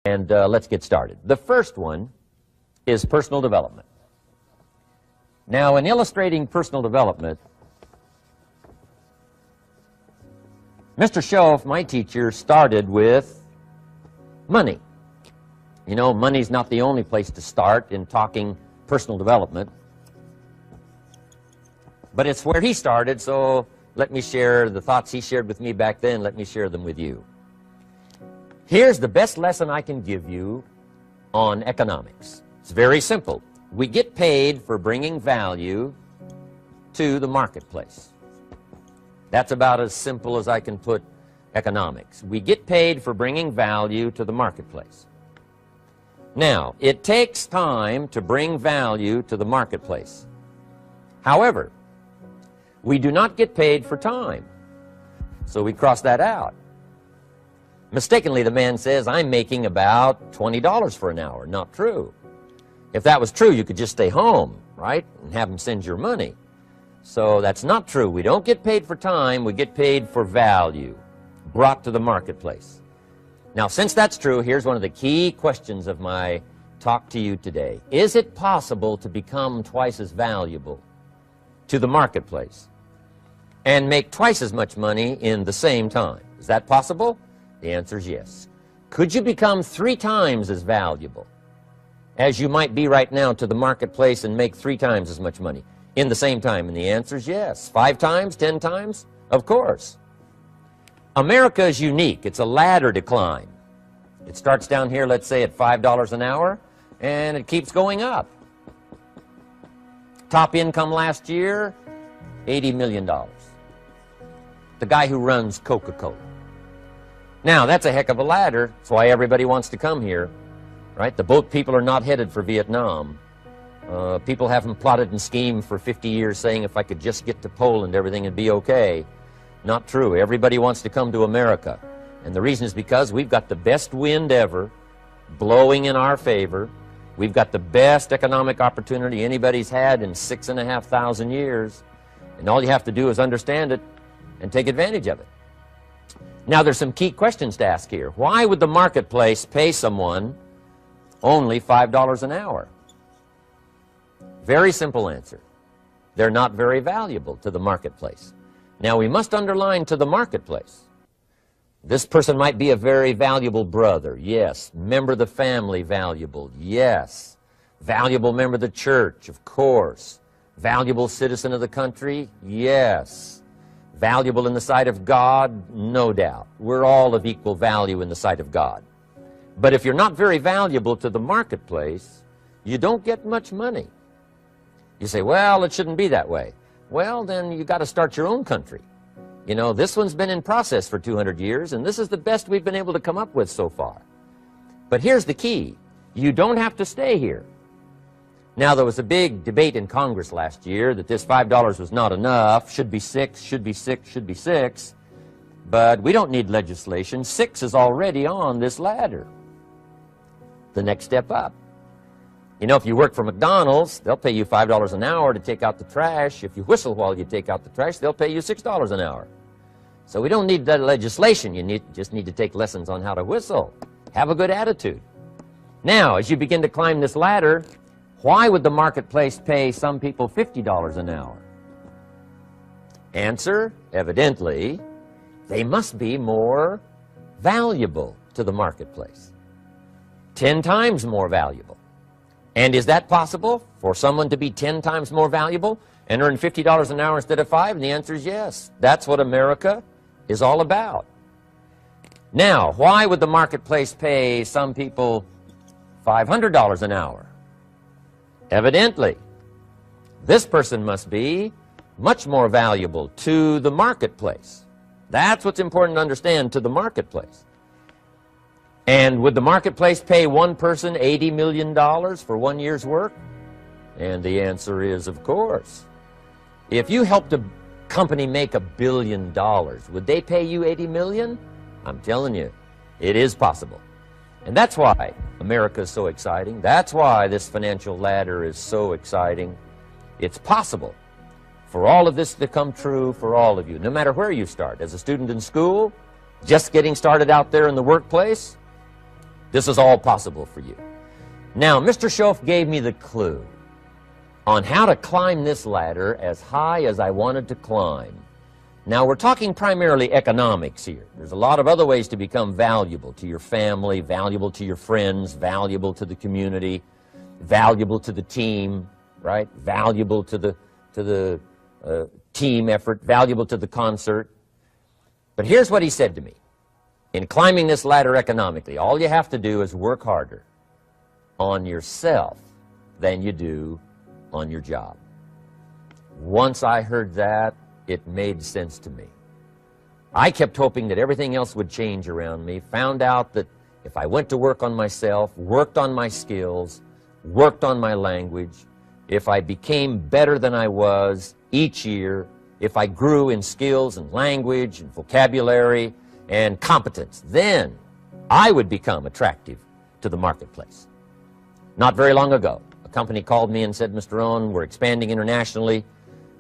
And let's get started. The first one is personal development. Now, in illustrating personal development, Mr. Schoaf, my teacher, started with money. You know, money's not the only place to start in talking personal development, but it's where he started, so let me share the thoughts he shared with me back then. Let me share them with you. Here's the best lesson I can give you on economics. It's very simple. We get paid for bringing value to the marketplace. That's about as simple as I can put economics. We get paid for bringing value to the marketplace. Now, it takes time to bring value to the marketplace. However, we do not get paid for time, so we cross that out. Mistakenly, the man says, I'm making about $20 for an hour. Not true. If that was true, you could just stay home, right, and have him send your money. So that's not true. We don't get paid for time. We get paid for value brought to the marketplace. Now, since that's true, here's one of the key questions of my talk to you today. Is it possible to become twice as valuable to the marketplace and make twice as much money in the same time? Is that possible? The answer is yes. Could you become 3 times as valuable as you might be right now to the marketplace and make 3 times as much money in the same time? And the answer is yes. 5 times, 10 times? Of course. America is unique. It's a ladder to climb. It starts down here, let's say, at $5 an hour, and it keeps going up. Top income last year, $80 million. The guy who runs Coca-Cola. Now, that's a heck of a ladder. That's why everybody wants to come here, right? The boat people are not headed for Vietnam. People haven't plotted and schemed for 50 years saying if I could just get to Poland, everything would be okay. Not true. Everybody wants to come to America. And the reason is because we've got the best wind ever blowing in our favor. We've got the best economic opportunity anybody's had in 6,500 years. And all you have to do is understand it and take advantage of it. Now, there's some key questions to ask here. Why would the marketplace pay someone only $5 an hour? Very simple answer. They're not very valuable to the marketplace. Now, we must underline to the marketplace. This person might be a very valuable brother, yes. Member of the family, valuable, yes. Valuable member of the church, of course. Valuable citizen of the country, yes. Valuable in the sight of God, no doubt. We're all of equal value in the sight of God. But if you're not very valuable to the marketplace, you don't get much money. You say, well, it shouldn't be that way. Well, then you got to start your own country. You know, this one's been in process for 200 years, and this is the best we've been able to come up with so far. But here's the key. You don't have to stay here. Now, there was a big debate in Congress last year that this $5 was not enough, should be 6, should be 6, should be 6. But we don't need legislation. 6 is already on this ladder. The next step up. You know, if you work for McDonald's, they'll pay you $5 an hour to take out the trash. If you whistle while you take out the trash, they'll pay you $6 an hour. So we don't need that legislation. You just need to take lessons on how to whistle. Have a good attitude. Now, as you begin to climb this ladder, why would the marketplace pay some people $50 an hour? Answer, evidently, they must be more valuable to the marketplace. 10 times more valuable. And is that possible for someone to be 10 times more valuable and earn $50 an hour instead of 5? And the answer is yes. That's what America is all about. Now, why would the marketplace pay some people $500 an hour? Evidently, this person must be much more valuable to the marketplace. That's what's important to understand, to the marketplace. And would the marketplace pay one person $80 million for 1 year's work? And the answer is, of course. If you helped a company make $1 billion, would they pay you $80 million? I'm telling you, it is possible. And that's why America is so exciting. That's why this financial ladder is so exciting. It's possible for all of this to come true for all of you, no matter where you start. As a student in school, just getting started out there in the workplace, This is all possible for you. Now, Mr. Schoaf gave me the clue on how to climb this ladder as high as I wanted to climb. Now, we're talking primarily economics here. There's a lot of other ways to become valuable to your family, valuable to your friends, valuable to the community, valuable to the team, right? Valuable to the team effort, valuable to the concert. But here's what he said to me. In climbing this ladder economically, all you have to do is work harder on yourself than you do on your job. Once I heard that, it made sense to me. I kept hoping that everything else would change around me, found out that if I went to work on myself, worked on my skills, worked on my language, if I became better than I was each year, if I grew in skills and language and vocabulary and competence, then I would become attractive to the marketplace. Not very long ago, a company called me and said, Mr. Rohn, we're expanding internationally.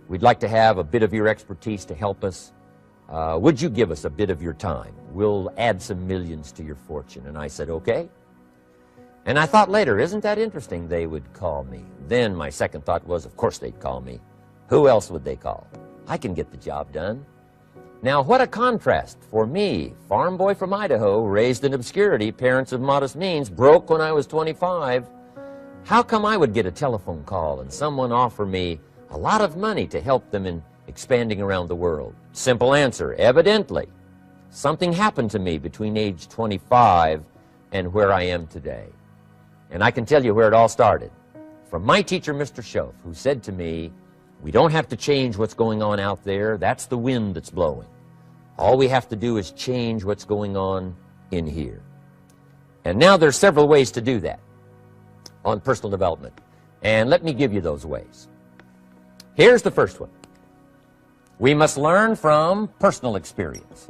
We'd like to have a bit of your expertise to help us. Would you give us a bit of your time? We'll add some millions to your fortune. And I said, okay. And I thought later, isn't that interesting they would call me? Then my second thought was, of course they'd call me. Who else would they call? I can get the job done. Now, what a contrast for me, farm boy from Idaho, raised in obscurity, parents of modest means, broke when I was 25. How come I would get a telephone call and someone offer me a lot of money to help them in expanding around the world? Simple answer, evidently. Something happened to me between age 25 and where I am today. And I can tell you where it all started. From my teacher, Mr. Schoaf, who said to me, we don't have to change what's going on out there. That's the wind that's blowing. All we have to do is change what's going on in here. And now there's several ways to do that on personal development. And let me give you those ways. Here's the first one. We must learn from personal experience.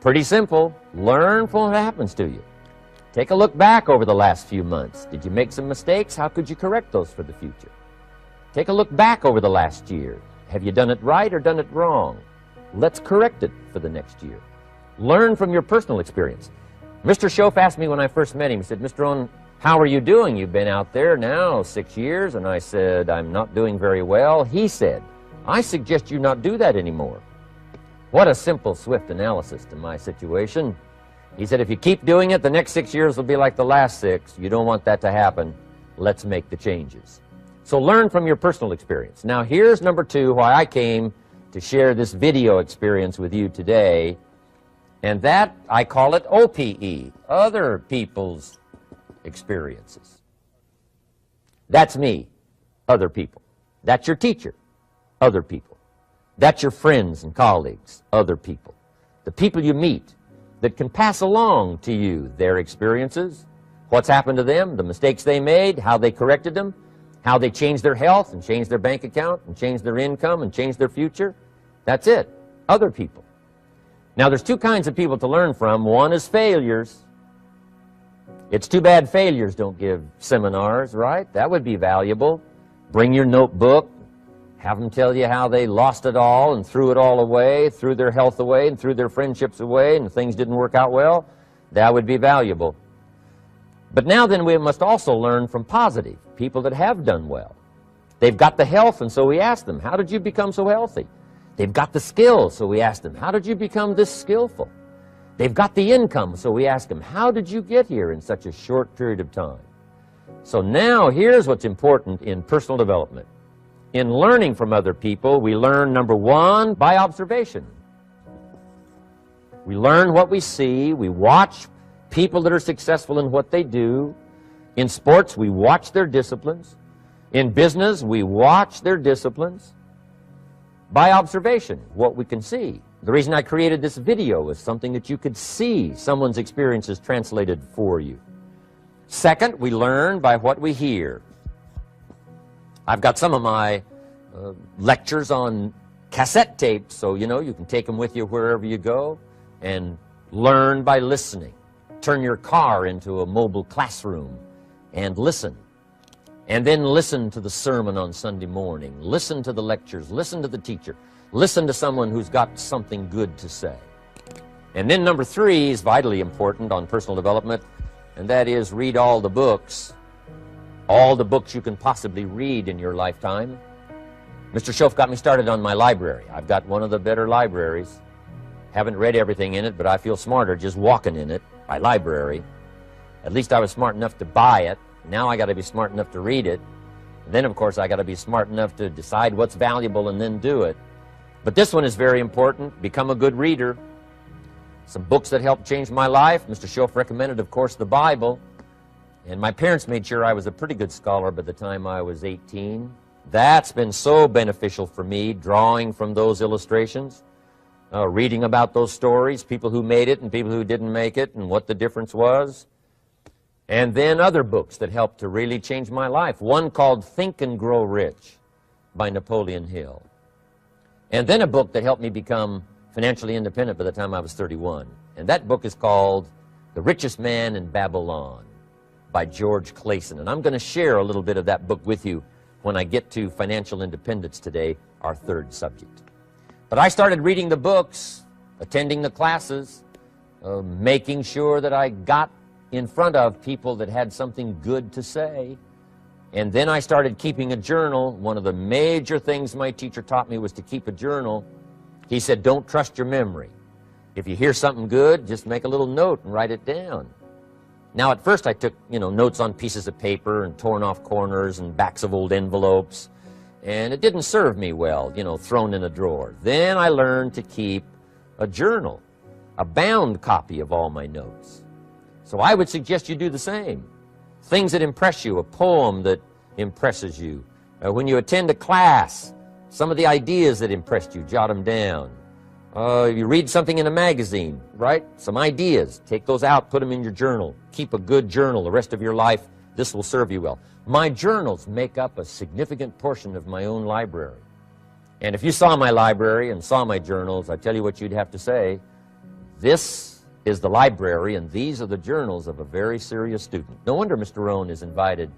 Pretty simple. Learn from what happens to you. Take a look back over the last few months. Did you make some mistakes? How could you correct those for the future? Take a look back over the last year. Have you done it right or done it wrong? Let's correct it for the next year. Learn from your personal experience. Mr. Schoaf asked me when I first met him, he said, Mr. Rohn, how are you doing? You've been out there now 6 years. And I said, I'm not doing very well. He said, I suggest you not do that anymore. What a simple, swift analysis to my situation. He said, if you keep doing it, the next 6 years will be like the last 6. You don't want that to happen. Let's make the changes. So learn from your personal experience. Now here's number 2, why I came to share this video experience with you today. And that, I call it OPE, other people's experiences. That's me, other people. That's your teacher, other people. That's your friends and colleagues, other people. The people you meet that can pass along to you their experiences, what's happened to them, the mistakes they made, how they corrected them, how they changed their health and changed their bank account and changed their income and changed their future. That's it, other people. Now there's 2 kinds of people to learn from. One is failures. It's too bad failures don't give seminars, right? That would be valuable. Bring your notebook, have them tell you how they lost it all and threw it all away, threw their health away and threw their friendships away and things didn't work out well. That would be valuable. But now then we must also learn from positive, people that have done well. They've got the health, and so we ask them, how did you become so healthy? They've got the skills, so we ask them, how did you become this skillful? They've got the income, so we ask them, how did you get here in such a short period of time? So now here's what's important in personal development. In learning from other people, we learn, number 1, by observation. We learn what we see. We watch people that are successful in what they do. In sports, we watch their disciplines. In business, we watch their disciplines. By observation, what we can see. The reason I created this video was something that you could see someone's experiences translated for you. Second, we learn by what we hear. I've got some of my lectures on cassette tapes, so you know you can take them with you wherever you go and learn by listening. Turn your car into a mobile classroom and listen. And then listen to the sermon on Sunday morning. Listen to the lectures. Listen to the teacher. Listen to someone who's got something good to say. And then number 3 is vitally important on personal development, and that is read all the books you can possibly read in your lifetime. Mr. Schoaf got me started on my library. I've got one of the better libraries. Haven't read everything in it, but I feel smarter just walking in it. My library. At least I was smart enough to buy it. Now I got to be smart enough to read it. And then, of course, I got to be smart enough to decide what's valuable and then do it. But this one is very important. Become a good reader. Some books that helped change my life. Mr. Schoaf recommended, of course, the Bible. And my parents made sure I was a pretty good scholar by the time I was 18. That's been so beneficial for me, drawing from those illustrations, reading about those stories, people who made it and people who didn't make it, and what the difference was. And then other books that helped to really change my life. One called Think and Grow Rich by Napoleon Hill. And then a book that helped me become financially independent by the time I was 31. And that book is called The Richest Man in Babylon by George Clason. And I'm going to share a little bit of that book with you when I get to financial independence today, our 3rd subject. But I started reading the books, attending the classes, making sure that I got in front of people that had something good to say. And then I started keeping a journal. One of the major things my teacher taught me was to keep a journal. He said, don't trust your memory. If you hear something good, just make a little note and write it down. Now, at first I took, notes on pieces of paper and torn off corners and backs of old envelopes. And it didn't serve me well, thrown in a drawer. Then I learned to keep a journal, a bound copy of all my notes. So I would suggest you do the same. Things that impress you, a poem that impresses you. When you attend a class, some of the ideas that impressed you, jot them down. You read something in a magazine, right? Some ideas. Take those out, put them in your journal. Keep a good journal the rest of your life. This will serve you well. My journals make up a significant portion of my own library. And if you saw my library and saw my journals, I tell you what you'd have to say. This is the library, and these are the journals of a very serious student. No wonder Mr. Rohn is invited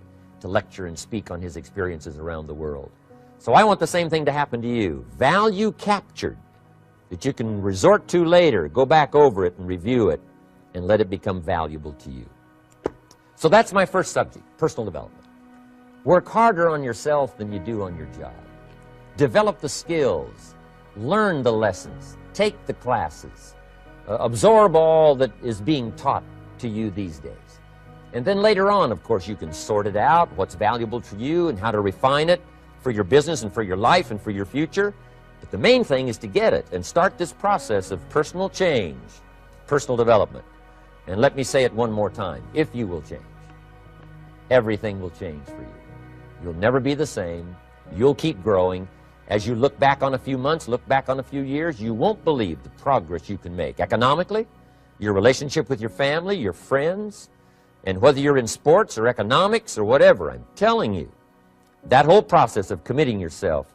to lecture and speak on his experiences around the world. So I want the same thing to happen to you. Value captured that you can resort to later, go back over it and review it, and let it become valuable to you. So that's my first subject, personal development. Work harder on yourself than you do on your job. Develop the skills, learn the lessons, take the classes, absorb all that is being taught to you these days. And then later on, of course, you can sort it out, what's valuable to you and how to refine it for your business and for your life and for your future. But the main thing is to get it and start this process of personal change, personal development. And let me say it one more time. If you will change, everything will change for you. You'll never be the same. You'll keep growing. As you look back on a few months, look back on a few years, you won't believe the progress you can make. Economically, your relationship with your family, your friends, and whether you're in sports or economics or whatever, I'm telling you, that whole process of committing yourself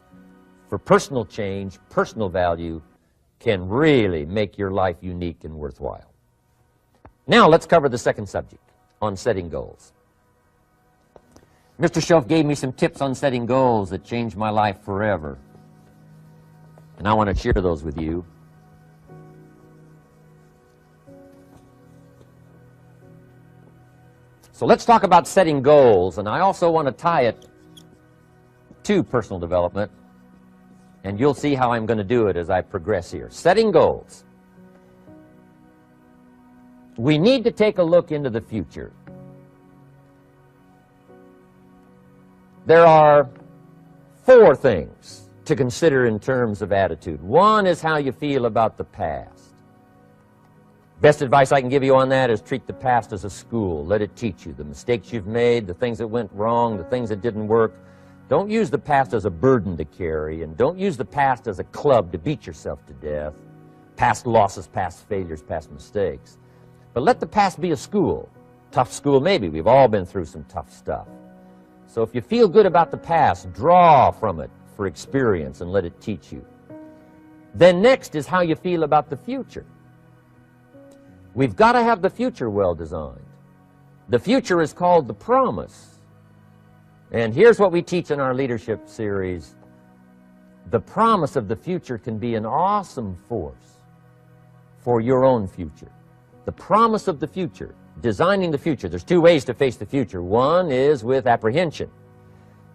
for personal change, personal value, can really make your life unique and worthwhile. Now let's cover the 2nd subject, on setting goals. Mr. Schoaf gave me some tips on setting goals that changed my life forever. And I want to share those with you. So let's talk about setting goals, and I also want to tie it to personal development, and you'll see how I'm going to do it as I progress here. Setting goals. We need to take a look into the future. There are 4 things to consider in terms of attitude. One is how you feel about the past. Best advice I can give you on that is treat the past as a school. Let it teach you the mistakes you've made, the things that went wrong, the things that didn't work. Don't use the past as a burden to carry, and don't use the past as a club to beat yourself to death. Past losses, past failures, past mistakes. But let the past be a school. Tough school maybe. We've all been through some tough stuff. So if you feel good about the past, draw from it for experience and let it teach you. Then next is how you feel about the future. We've got to have the future well designed. The future is called the promise. And here's what we teach in our leadership series. The promise of the future can be an awesome force for your own future. The promise of the future, designing the future. There's two ways to face the future. One is with apprehension,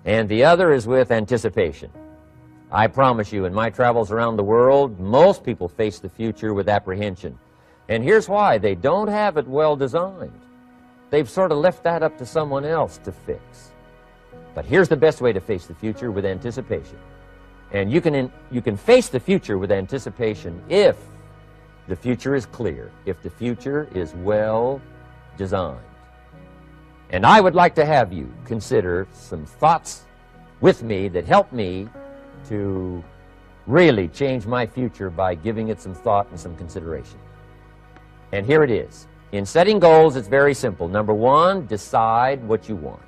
and the other is with anticipation. I promise you, in my travels around the world, most people face the future with apprehension. And here's why. They don't have it well designed. They've sort of left that up to someone else to fix. But here's the best way to face the future, with anticipation. And you can face the future with anticipation if the future is clear, if the future is well designed. And I would like to have you consider some thoughts with me that help me to really change my future by giving it some thought and some consideration. And here it is. In setting goals, it's very simple. Number one, decide what you want.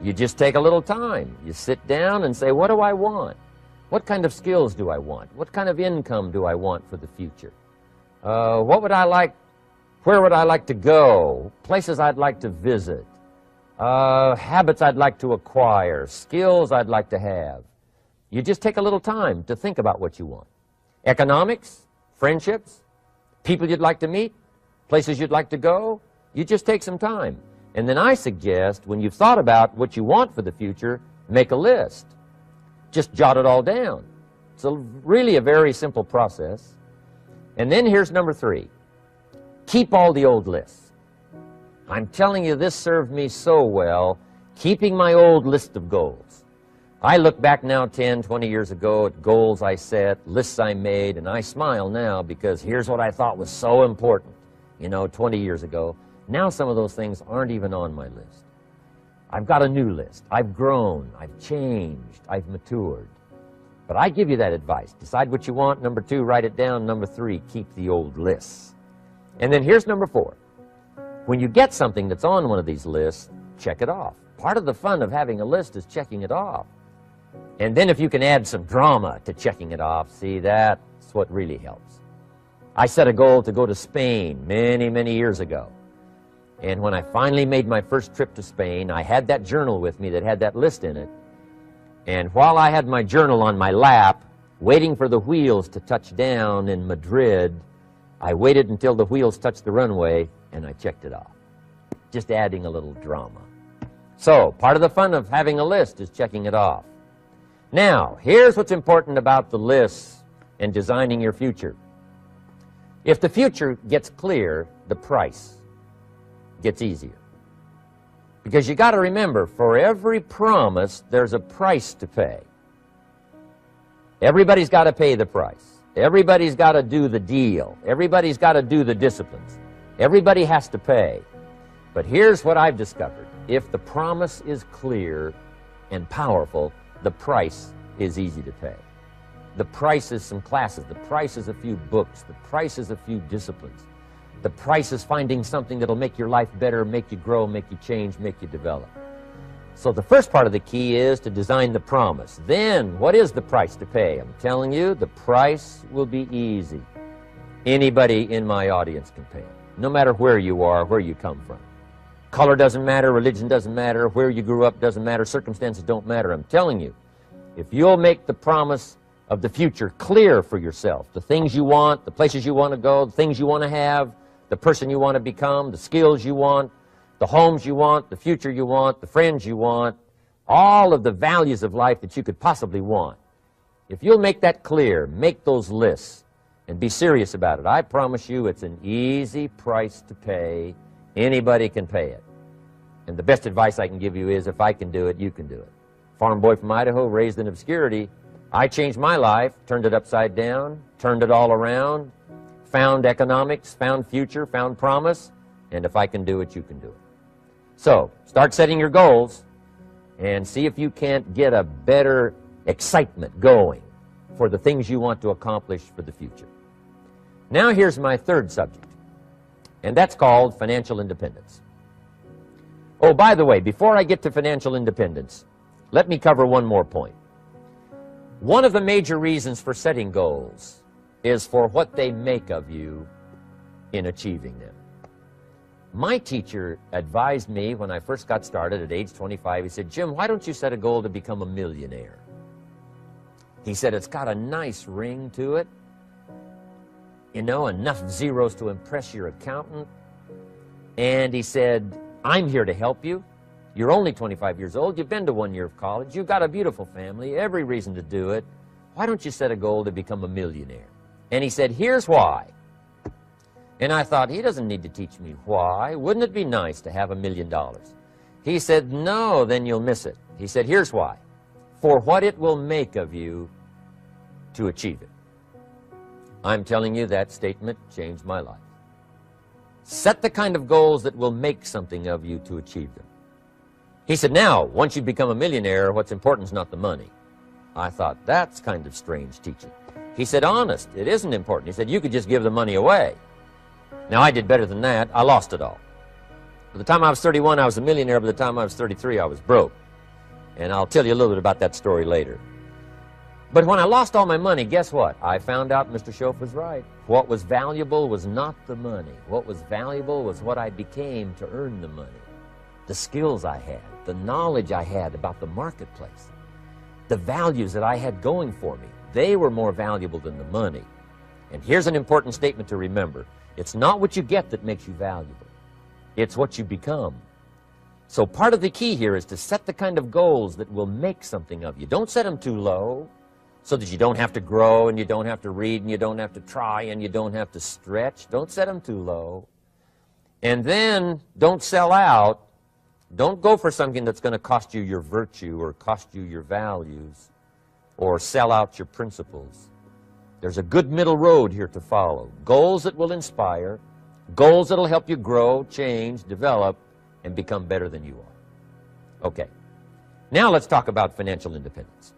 You just take a little time. You sit down and say, what do I want? What kind of skills do I want? What kind of income do I want for the future? What would I like? Where would I like to go? Places I'd like to visit? Habits I'd like to acquire? Skills I'd like to have? You just take a little time to think about what you want. Economics, friendships, people you'd like to meet, places you'd like to go. You just take some time. And then I suggest, when you've thought about what you want for the future, make a list. Just jot it all down. It's really a very simple process. And then here's number three. Keep all the old lists. I'm telling you, this served me so well, keeping my old list of goals. I look back now 10, 20 years ago at goals I set, lists I made, and I smile now because here's what I thought was so important, 20 years ago. Now some of those things aren't even on my list. I've got a new list. I've grown. I've changed. I've matured. But I give you that advice. Decide what you want. Number two, write it down. Number three, keep the old lists. And then here's number four. When you get something that's on one of these lists, check it off. Part of the fun of having a list is checking it off. And then if you can add some drama to checking it off, see, that's what really helps. I set a goal to go to Spain many, many years ago. And when I finally made my first trip to Spain, I had that journal with me that had that list in it. And while I had my journal on my lap, waiting for the wheels to touch down in Madrid, I waited until the wheels touched the runway, and I checked it off. Just adding a little drama. So, part of the fun of having a list is checking it off. Now, here's what's important about the lists and designing your future. If the future gets clear, the price gets easier. Because you got to remember, for every promise, there's a price to pay. Everybody's got to pay the price. Everybody's got to do the deal. Everybody's got to do the disciplines. Everybody has to pay. But here's what I've discovered. If the promise is clear and powerful, the price is easy to pay. The price is some classes. The price is a few books. The price is a few disciplines. The price is finding something that'll make your life better, make you grow, make you change, make you develop. So the first part of the key is to design the promise. Then, what is the price to pay? I'm telling you, the price will be easy. Anybody in my audience can pay it, no matter where you are, where you come from. Color doesn't matter, religion doesn't matter, where you grew up doesn't matter, circumstances don't matter. I'm telling you, if you'll make the promise of the future clear for yourself, the things you want, the places you want to go, the things you want to have, the person you want to become, the skills you want, the homes you want, the future you want, the friends you want, all of the values of life that you could possibly want. If you'll make that clear, make those lists, and be serious about it, I promise you it's an easy price to pay. Anybody can pay it. And the best advice I can give you is, if I can do it, you can do it. Farm boy from Idaho, raised in obscurity, I changed my life, turned it upside down, turned it all around, found economics, found future, found promise, and if I can do it, you can do it. So, start setting your goals and see if you can't get a better excitement going for the things you want to accomplish for the future. Now here's my third subject, and that's called financial independence. Oh, by the way, before I get to financial independence, let me cover one more point. One of the major reasons for setting goals is for what they make of you in achieving them. My teacher advised me when I first got started at age 25, he said, Jim, why don't you set a goal to become a millionaire? He said, it's got a nice ring to it. you know, enough zeros to impress your accountant. And he said, I'm here to help you. You're only 25 years old. You've been to 1 year of college. You've got a beautiful family, every reason to do it. Why don't you set a goal to become a millionaire? And he said, here's why. And I thought, he doesn't need to teach me why. Wouldn't it be nice to have $1 million? He said, no, then you'll miss it. He said, here's why. For what it will make of you to achieve it. I'm telling you, that statement changed my life. Set the kind of goals that will make something of you to achieve them. He said, now, once you become a millionaire, what's important is not the money. I thought, that's kind of strange teaching. He said, honest, it isn't important. He said, you could just give the money away. Now, I did better than that. I lost it all. By the time I was 31, I was a millionaire. By the time I was 33, I was broke. And I'll tell you a little bit about that story later. But when I lost all my money, guess what? I found out Mr. Schoaf was right. What was valuable was not the money. What was valuable was what I became to earn the money. The skills I had, the knowledge I had about the marketplace, the values that I had going for me. They were more valuable than the money. And here's an important statement to remember. It's not what you get that makes you valuable. It's what you become. So part of the key here is to set the kind of goals that will make something of you. Don't set them too low so that you don't have to grow and you don't have to read and you don't have to try and you don't have to stretch. Don't set them too low. And then don't sell out. Don't go for something that's going to cost you your virtue or cost you your values or sell out your principles. There's a good middle road here to follow. Goals that will inspire, goals that will help you grow, change, develop, and become better than you are. Okay, now let's talk about financial independence.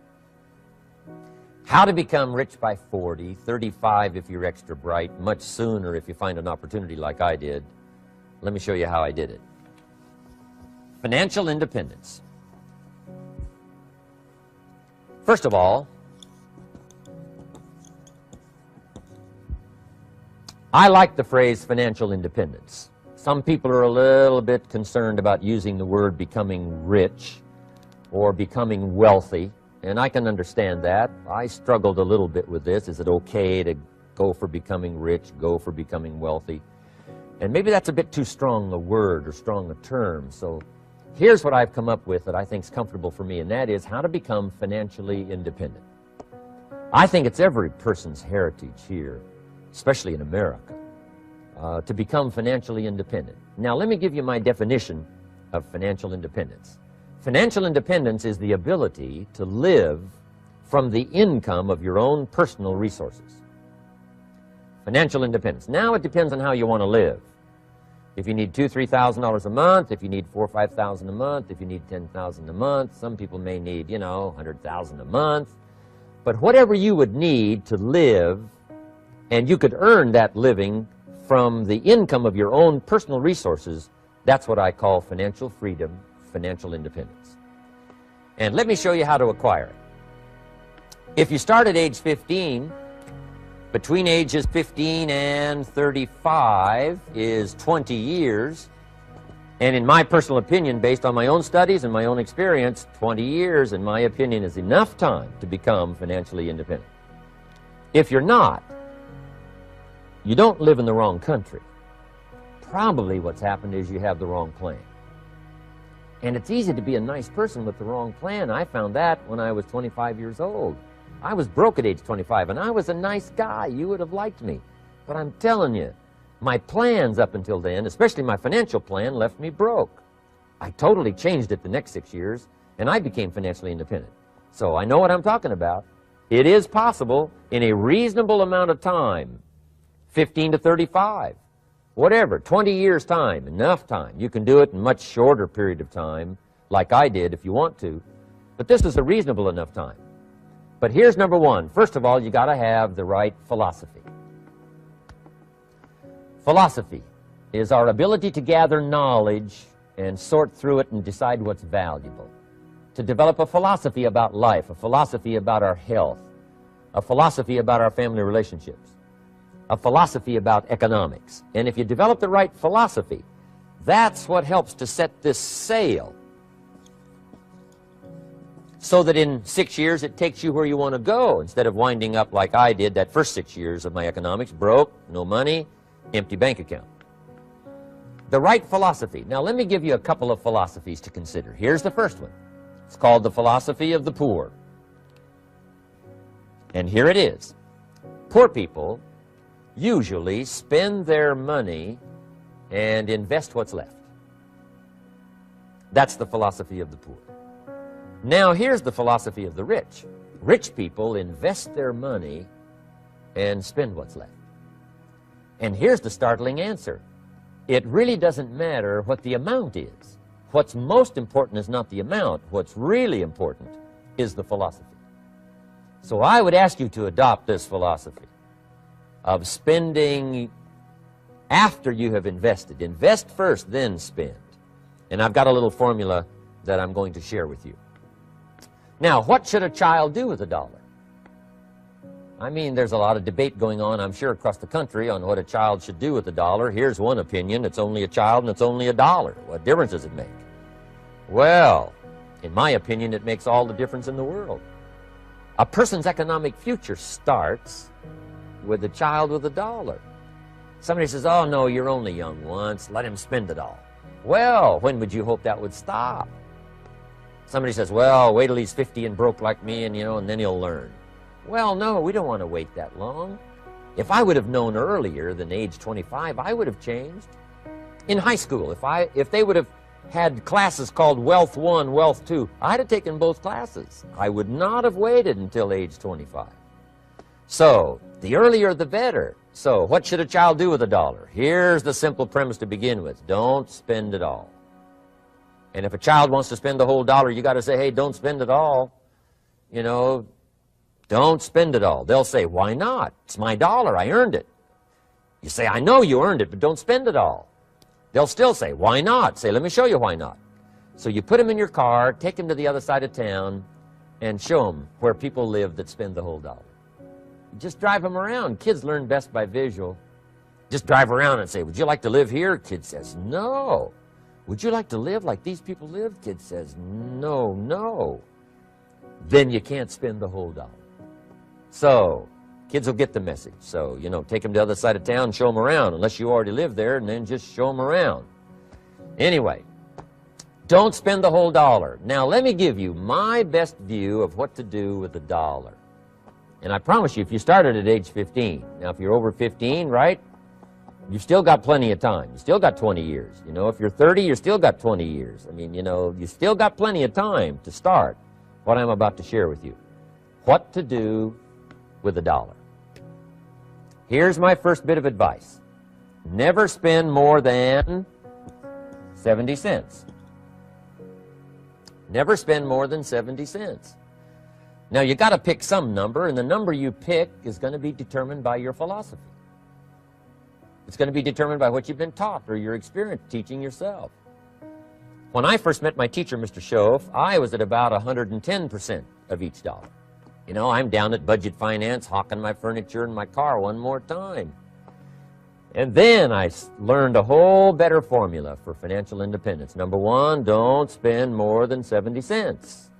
How to become rich by 40, 35 if you're extra bright, much sooner if you find an opportunity like I did. Let me show you how I did it. Financial independence. First of all, I like the phrase financial independence. Some people are a little bit concerned about using the word becoming rich or becoming wealthy, and I can understand that. I struggled a little bit with this. Is it okay to go for becoming rich, go for becoming wealthy? And maybe that's a bit too strong a word or strong a term. So here's what I've come up with that I think is comfortable for me, and that is how to become financially independent. I think it's every person's heritage here, especially in America, to become financially independent. Now, let me give you my definition of financial independence. Financial independence is the ability to live from the income of your own personal resources. Financial independence. Now it depends on how you want to live. If you need $2,000, $3,000 a month, if you need $4,000 or $5,000 a month, if you need $10,000 a month, some people may need, you know, $100,000 a month. But whatever you would need to live, and you could earn that living from the income of your own personal resources, that's what I call financial freedom, financial independence. And let me show you how to acquire it. If you start at age 15, between ages 15 and 35 is 20 years. And in my personal opinion, based on my own studies and my own experience, 20 years, in my opinion, is enough time to become financially independent. If you're not, you don't live in the wrong country. Probably what's happened is you have the wrong plan. And it's easy to be a nice person with the wrong plan. I found that when I was 25 years old. I was broke at age 25, and I was a nice guy. You would have liked me. But I'm telling you, my plans up until then, especially my financial plan, left me broke. I totally changed it the next 6 years, and I became financially independent. So I know what I'm talking about. It is possible in a reasonable amount of time, 15 to 35, whatever, 20 years' time, enough time. You can do it in a much shorter period of time, like I did if you want to. But this is a reasonable enough time. But here's number one. First of all, you got to have the right philosophy. Philosophy is our ability to gather knowledge and sort through it and decide what's valuable. To develop a philosophy about life, a philosophy about our health, a philosophy about our family relationships, a philosophy about economics. And if you develop the right philosophy, that's what helps to set this sail so that in 6 years it takes you where you want to go, instead of winding up like I did that first 6 years of my economics, broke, no money, empty bank account. The right philosophy. Now let me give you a couple of philosophies to consider. Here's the first one. It's called the philosophy of the poor. And here it is. Poor people usually spend their money and invest what's left. That's the philosophy of the poor. Now here's the philosophy of the rich. Rich people invest their money and spend what's left. And here's the startling answer. It really doesn't matter what the amount is. What's most important is not the amount. What's really important is the philosophy. So I would ask you to adopt this philosophy of spending after you have invested. Invest first, then spend. And I've got a little formula that I'm going to share with you. Now, what should a child do with $1? I mean, there's a lot of debate going on, I'm sure, across the country on what a child should do with $1. Here's one opinion. It's only a child and it's only $1. What difference does it make? Well, in my opinion, it makes all the difference in the world. A person's economic future starts with a child with $1. Somebody says, oh, no, you're only young once. Let him spend it all. Well, when would you hope that would stop? Somebody says, well, wait till he's 50 and broke like me, and, and then he'll learn. Well, no, we don't want to wait that long. If I would have known earlier than age 25, I would have changed. In high school, if they would have had classes called Wealth 1, Wealth 2, I'd have taken both classes. I would not have waited until age 25. So, the earlier the better. So, what should a child do with $1? Here's the simple premise to begin with. Don't spend it all. And if a child wants to spend the whole $1, you got to say, hey, don't spend it all. Don't spend it all. They'll say, why not? It's my $1. I earned it. You say, I know you earned it, but don't spend it all. They'll still say, why not? Say, let me show you why not. So you put them in your car, take them to the other side of town, and show them where people live that spend the whole $1. Just drive them around. Kids learn best by visual. Just drive around and say, would you like to live here? Kid says, no. Would you like to live like these people live? Kid says, no, no. Then you can't spend the whole $1. So, kids will get the message. So, take them to the other side of town, show them around, unless you already live there, and then just show them around. Anyway, don't spend the whole $1. Now, let me give you my best view of what to do with $1. And I promise you, if you started at age 15, now if you're over 15, right, you've still got plenty of time. You still got 20 years. If you're 30, you still got 20 years. I mean, you still got plenty of time to start what I'm about to share with you. What to do with $1. Here's my first bit of advice. Never spend more than 70 cents. Never spend more than 70 cents. Now, you got to pick some number, and the number you pick is going to be determined by your philosophy. It's going to be determined by what you've been taught or your experience teaching yourself. When I first met my teacher, Mr. Schoaf, I was at about 110% of each dollar. I'm down at budget finance, hawking my furniture and my car one more time. And then I learned a whole better formula for financial independence. Number one, don't spend more than 70 cents.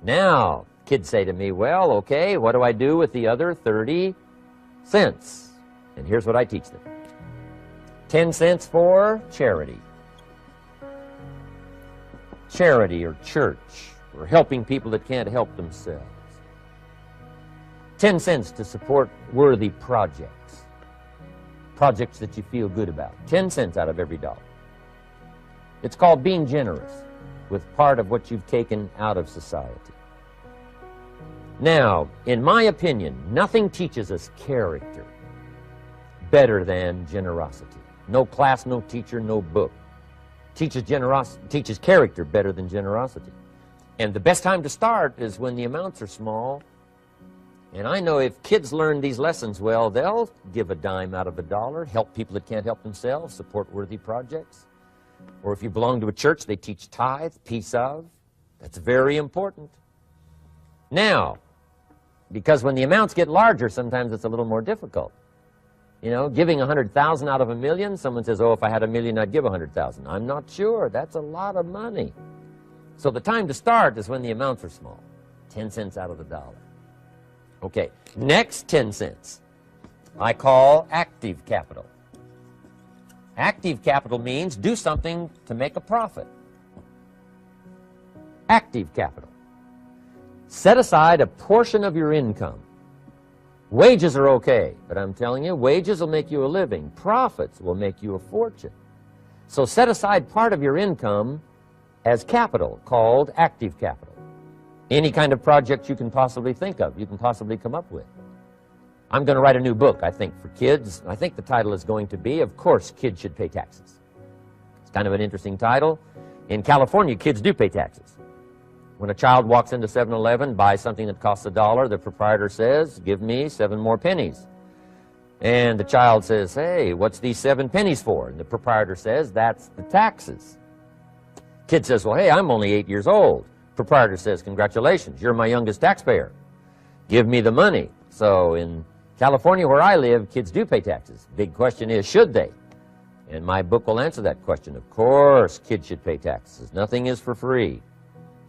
Now, kids say to me, well, okay, what do I do with the other 30 cents? And here's what I teach them. 10 cents for charity. Charity or church, or helping people that can't help themselves. 10 cents to support worthy projects. Projects that you feel good about. 10 cents out of every $1. It's called being generous with part of what you've taken out of society. Now, in my opinion, nothing teaches us character better than generosity. No class, no teacher, no book teaches character better than generosity. And the best time to start is when the amounts are small. And I know if kids learn these lessons well, they'll give a dime out of $1, help people that can't help themselves, support worthy projects. Or if you belong to a church, they teach tithe, piece of. That's very important. Now, because when the amounts get larger, sometimes it's a little more difficult. Giving 100,000 out of $1 million, someone says, oh, if I had $1 million, I'd give 100,000. I'm not sure. That's a lot of money. So the time to start is when the amounts are small. 10 cents out of the dollar. Okay, next 10 cents I call active capital. Active capital means do something to make a profit. Active capital. Set aside a portion of your income. Wages are okay, but I'm telling you, wages will make you a living. Profits will make you a fortune. So set aside part of your income as capital, called active capital. Any kind of project you can possibly think of, you can possibly come up with. I'm going to write a new book, I think, for kids. I think the title is going to be, Of Course, Kids Should Pay Taxes. It's kind of an interesting title. In California, kids do pay taxes. When a child walks into 7-Eleven, buys something that costs $1, the proprietor says, give me 7 more pennies. And the child says, hey, what's these 7 pennies for? And the proprietor says, that's the taxes. Kid says, well, hey, I'm only 8 years old. Proprietor says, congratulations, you're my youngest taxpayer. Give me the money. So in California, where I live, kids do pay taxes. Big question is, should they? And my book will answer that question. Of course, kids should pay taxes. Nothing is for free.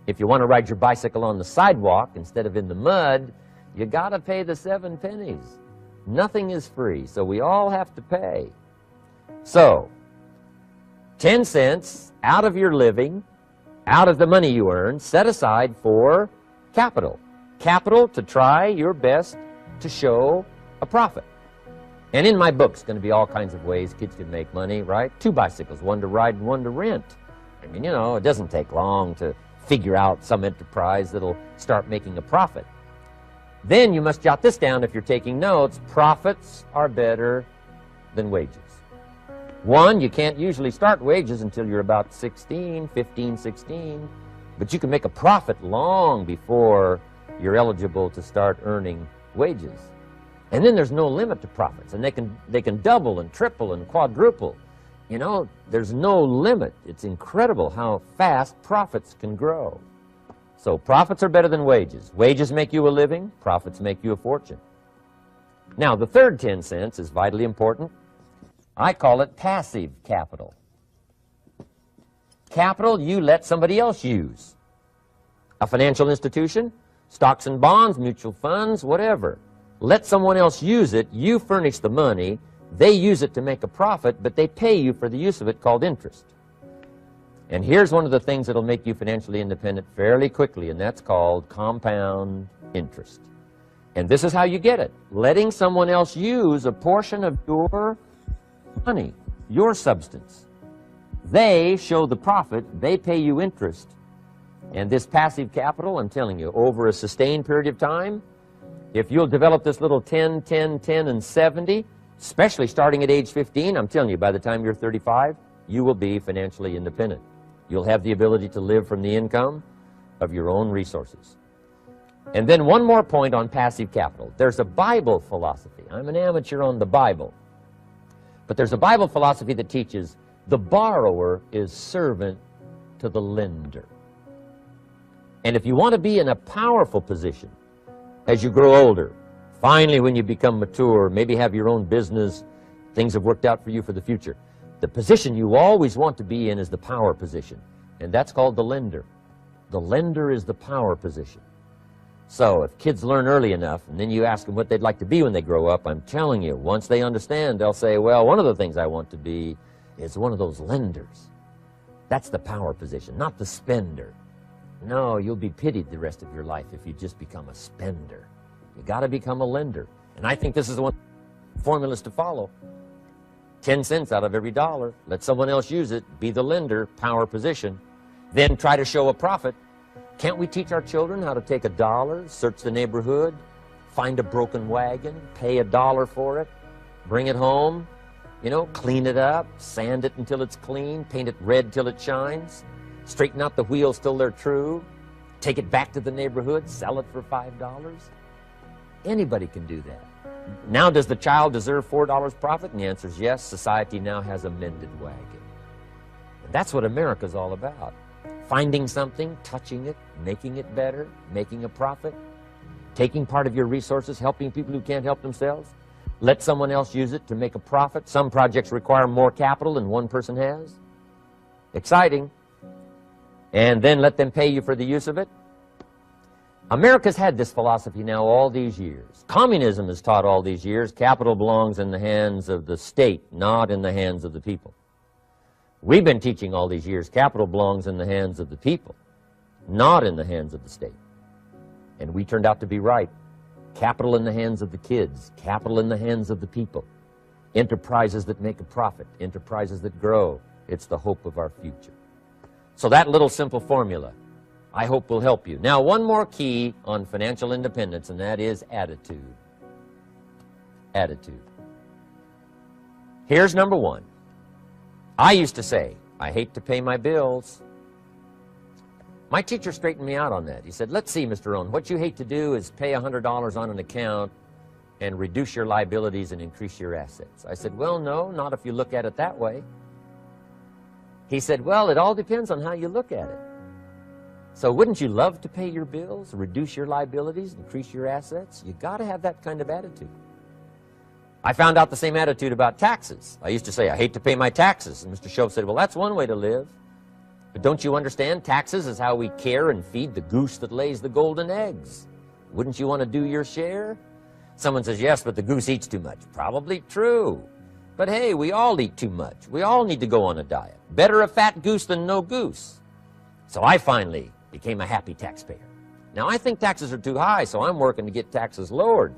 If you want to ride your bicycle on the sidewalk instead of in the mud, you got to pay the 7 pennies. Nothing is free, so we all have to pay. So, 10 cents out of your living, out of the money you earn, set aside for capital. Capital to try your best to show a profit. And in my book, it's going to be all kinds of ways kids can make money, right? 2 bicycles, one to ride and one to rent. I mean, you know, it doesn't take long to figure out some enterprise that'll start making a profit. Then you must jot this down if you're taking notes. Profits are better than wages. 1, you can't usually start wages until you're about 16, 15, 16, but you can make a profit long before you're eligible to start earning wages. And then there's no limit to profits, and they can double and triple and quadruple. You know, there's no limit. It's incredible how fast profits can grow. So profits are better than wages. Wages make you a living, profits make you a fortune. Now, the third 10 cents is vitally important. I call it passive capital. Capital you let somebody else use. A financial institution, stocks and bonds, mutual funds, whatever. Let someone else use it. You furnish the money. They use it to make a profit, but they pay you for the use of it, called interest. And here's one of the things that'll make you financially independent fairly quickly, and that's called compound interest. And this is how you get it. Letting someone else use a portion of your money, your substance. They show the profit, they pay you interest. And this passive capital, I'm telling you, over a sustained period of time, if you'll develop this little 10, 10, 10, and 70, especially starting at age 15, I'm telling you, by the time you're 35, you will be financially independent. You'll have the ability to live from the income of your own resources. And then one more point on passive capital. There's a Bible philosophy. I'm an amateur on the Bible. But there's a Bible philosophy that teaches the borrower is servant to the lender. And if you want to be in a powerful position as you grow older, finally when you become mature, maybe have your own business, things have worked out for you for the future, the position you always want to be in is the power position, and that's called the lender. The lender is the power position. So if kids learn early enough, and then you ask them what they'd like to be when they grow up, I'm telling you, once they understand, they'll say, well, one of the things I want to be is one of those lenders. That's the power position, not the spender. No, you'll be pitied the rest of your life if you just become a spender. You got to become a lender. And I think this is the one formulas to follow. 10 cents out of every dollar. Let someone else use it. Be the lender, power position. Then try to show a profit. Can't we teach our children how to take $1, search the neighborhood, find a broken wagon, pay $1 for it, bring it home, you know, clean it up, sand it until it's clean, paint it red till it shines, straighten out the wheels till they're true, take it back to the neighborhood, sell it for $5? Anybody can do that. Now, does the child deserve $4 profit? And the answer is yes. Society now has a mended wagon. And that's what America's all about. Finding something, touching it, making it better, making a profit, taking part of your resources, helping people who can't help themselves. Let someone else use it to make a profit. Some projects require more capital than one person has. Exciting. and then let them pay you for the use of it? America's had this philosophy now all these years. Communism has taught all these years capital belongs in the hands of the state, not in the hands of the people. We've been teaching all these years capital belongs in the hands of the people, not in the hands of the state. And we turned out to be right. Capital in the hands of the kids, capital in the hands of the people. Enterprises that make a profit, enterprises that grow. It's the hope of our future. So that little simple formula, I hope, will help you. Now, one more key on financial independence, and that is attitude. Attitude. Here's number one. I used to say, I hate to pay my bills. My teacher straightened me out on that. He said, let's see, Mr. Rohn, what you hate to do is pay $100 on an account and reduce your liabilities and increase your assets. I said, well, no, not if you look at it that way. He said, well, it all depends on how you look at it. So wouldn't you love to pay your bills, reduce your liabilities, increase your assets? You got to have that kind of attitude. I found out the same attitude about taxes. I used to say, I hate to pay my taxes. And Mr. Shoaff said, well, that's one way to live. But don't you understand? Taxes is how we care and feed the goose that lays the golden eggs. Wouldn't you want to do your share? Someone says, yes, but the goose eats too much. Probably true. But hey, we all eat too much. We all need to go on a diet. Better a fat goose than no goose. So I finally became a happy taxpayer. Now, I think taxes are too high, so I'm working to get taxes lowered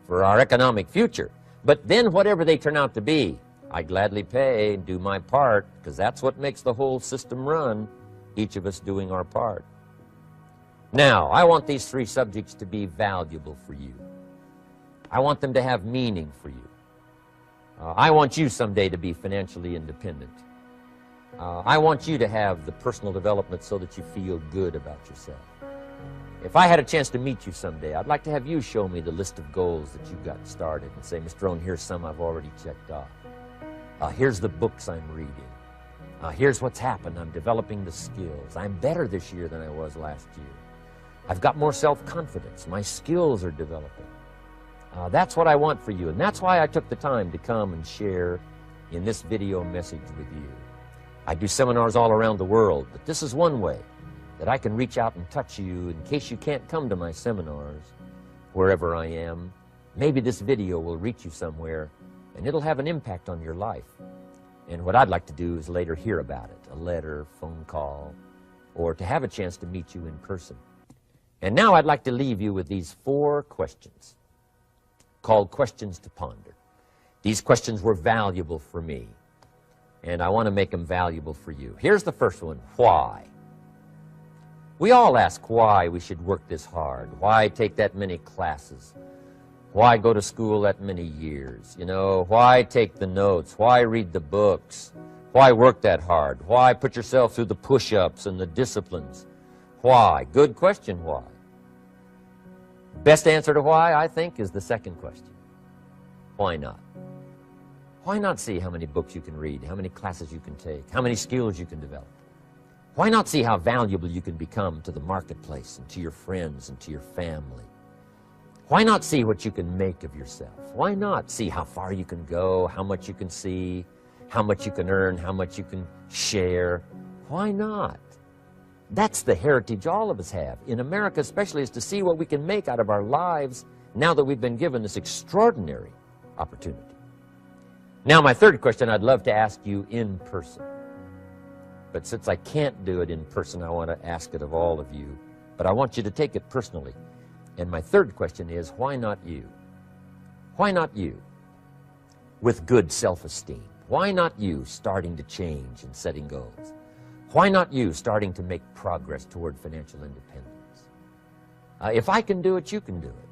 for our economic future. But then whatever they turn out to be, I gladly pay and do my part, because that's what makes the whole system run, each of us doing our part. Now, I want these three subjects to be valuable for you. I want them to have meaning for you. I want you someday to be financially independent. I want you to have the personal development so that you feel good about yourself. If I had a chance to meet you someday, I'd like to have you show me the list of goals that you got started and say, Mr. Rohn, here's some I've already checked off. Here's the books I'm reading. Here's what's happened. I'm developing the skills. I'm better this year than I was last year. I've got more self-confidence. My skills are developing. That's what I want for you, and that's why I took the time to come and share in this video message with you. I do seminars all around the world, but this is one way that I can reach out and touch you in case you can't come to my seminars, wherever I am. Maybe this video will reach you somewhere, and it'll have an impact on your life. And what I'd like to do is later hear about it, a letter, phone call, or to have a chance to meet you in person. And now I'd like to leave you with these 4 questions called Questions to Ponder. These questions were valuable for me, and I want to make them valuable for you. Here's the first one, why? We all ask why we should work this hard. Why take that many classes? Why go to school that many years? You know, why take the notes? Why read the books? Why work that hard? Why put yourself through the push-ups and the disciplines? Why? Good question, why? Best answer to why, I think, is the second question. Why not? Why not see how many books you can read, how many classes you can take, how many skills you can develop? Why not see how valuable you can become to the marketplace and to your friends and to your family? Why not see what you can make of yourself? Why not see how far you can go, how much you can see, how much you can earn, how much you can share? Why not? That's the heritage all of us have, in America especially, is to see what we can make out of our lives now that we've been given this extraordinary opportunity. Now, my third question I'd love to ask you in person. But since I can't do it in person, I want to ask it of all of you. But I want you to take it personally. And my third question is, why not you? Why not you with good self-esteem? Why not you starting to change and setting goals? Why not you starting to make progress toward financial independence? If I can do it, you can do it.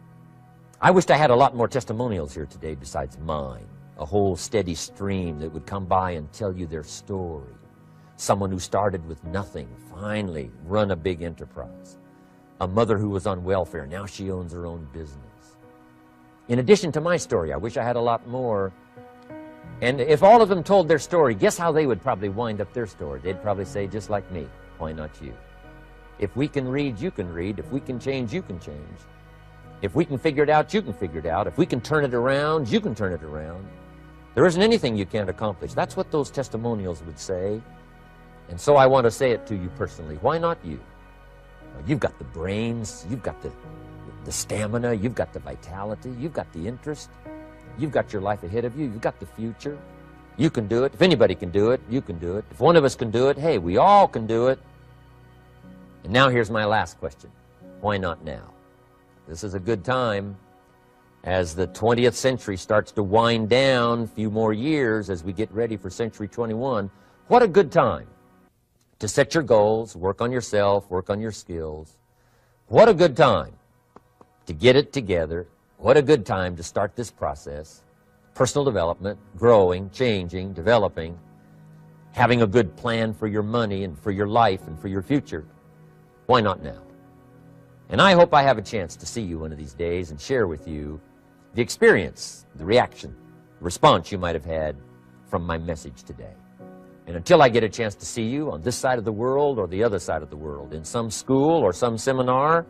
I wished I had a lot more testimonials here today besides mine. A whole steady stream that would come by and tell you their story. Someone who started with nothing, finally run a big enterprise. A mother who was on welfare, now she owns her own business. In addition to my story, I wish I had a lot more. And if all of them told their story, guess how they would probably wind up their story? They'd probably say, just like me, why not you? If we can read, you can read. If we can change, you can change. If we can figure it out, you can figure it out. If we can turn it around, you can turn it around. There isn't anything you can't accomplish. That's what those testimonials would say. And so I want to say it to you personally. Why not you? You've got the brains, you've got the stamina, you've got the vitality, you've got the interest, you've got your life ahead of you, you've got the future. You can do it. If anybody can do it, you can do it. If one of us can do it, hey, we all can do it. And now here's my last question. Why not now? This is a good time as the 20th century starts to wind down, a few more years as we get ready for century 21. What a good time to set your goals, work on yourself, work on your skills. What a good time to get it together. What a good time to start this process. Personal development, growing, changing, developing, having a good plan for your money and for your life and for your future. Why not now? And I hope I have a chance to see you one of these days and share with you the experience, the reaction, the response you might have had from my message today. And until I get a chance to see you on this side of the world or the other side of the world, in some school or some seminar,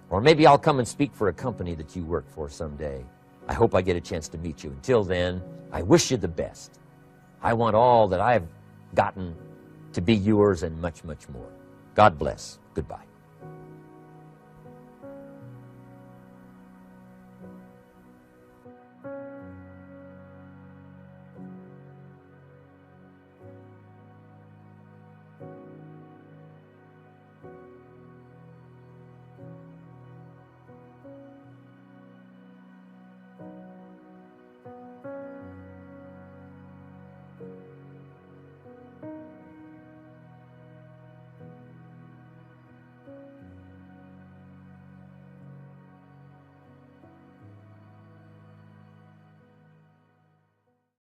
or maybe I'll come and speak for a company that you work for someday, I hope I get a chance to meet you. Until then, I wish you the best. I want all that I've gotten to be yours and much, much more. God bless. Goodbye.